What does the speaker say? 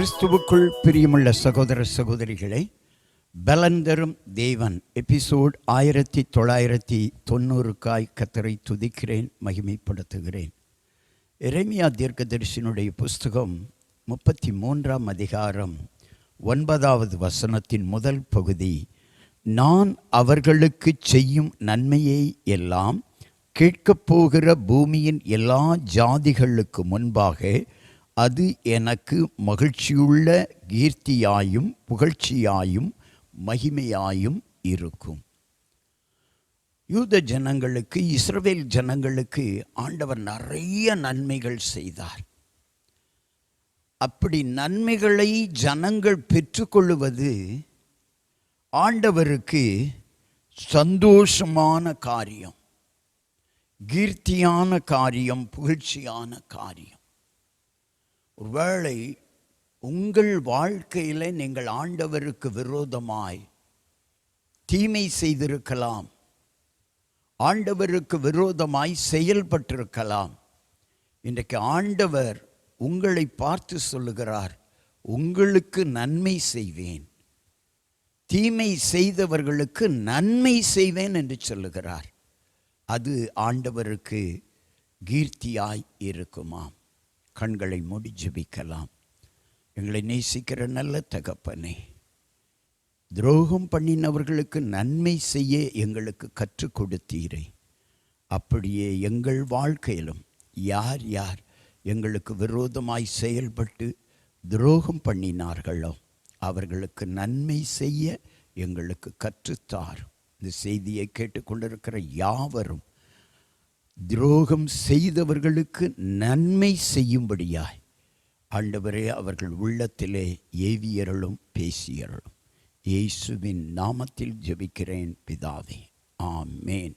கிறிஸ்துவுக்குள் பிரியமுள்ள சகோதர சகோதரிகளை, பலன் தரும் தேவன் எபிசோட் 1990க்காய் கர்த்தரை துதிக்கிறேன், மகிமைப்படுத்துகிறேன். எரேமியா தீர்க்கதரிசியினுடைய புஸ்தகம் 33ஆம் அதிகாரம் 9வது வசனத்தின் முதல் பகுதி, நான் அவர்களுக்கு செய்யும் நன்மையை எல்லாம் கேட்கப்போகிற பூமியின் எல்லா ஜாதிகளுக்கு முன்பாக அது எனக்கு மகிழ்ச்சியுள்ள கீர்த்தியாயும் புகழ்ச்சியாயும் மகிமையாயும் இருக்கும். யூத ஜனங்களுக்கு, இஸ்ரவேல் ஜனங்களுக்கு ஆண்டவர் நிறைய நன்மைகள் செய்தார். அப்படி நன்மைகளை ஜனங்கள் பெற்றுக்கொள்வது ஆண்டவருக்கு சந்தோஷமான காரியம், கீர்த்தியான காரியம், புகழ்ச்சியான காரியம். ஒருவேளை உங்கள் வாழ்க்கையில் நீங்கள் ஆண்டவருக்கு விரோதமாய் தீமை செய்திருக்கலாம், ஆண்டவருக்கு விரோதமாய் செயல்பட்டிருக்கலாம். இன்றைக்கு ஆண்டவர் உங்களை பார்த்து சொல்லுகிறார், உங்களுக்கு நன்மை செய்வேன், தீமை செய்தவர்களுக்கு நன்மை செய்வேன் என்று சொல்லுகிறார். அது ஆண்டவருக்கு கீர்த்தியாய் இருக்குமாம். கண்களை மூடி ஜெபிக்கலாம். எங்களை நேசிக்கிற நல்ல தகப்பனே, துரோகம் பண்ணினவர்களுக்கு நன்மை செய்ய எங்களுக்கு கற்றுக் கொடுத்தீரே. அப்படியே எங்கள் வாழ்க்கையிலும் யார் யார் எங்களுக்கு விரோதமாய் செயல்பட்டு துரோகம் பண்ணினார்களோ அவர்களுக்கு நன்மை செய்ய எங்களுக்கு கற்றுத்தார். இந்த செய்தியை கேட்டுக்கொண்டிருக்கிற யாவரும் துரோகம் செய்தவர்களுக்கு நன்மை செய்யும்படியாய் ஆண்டவரே அவர்கள் உள்ளத்திலே ஏவியருளும் பேசியருளும். இயேசுவின் நாமத்தில் ஜெபிக்கிறேன் பிதாவே, ஆமேன்.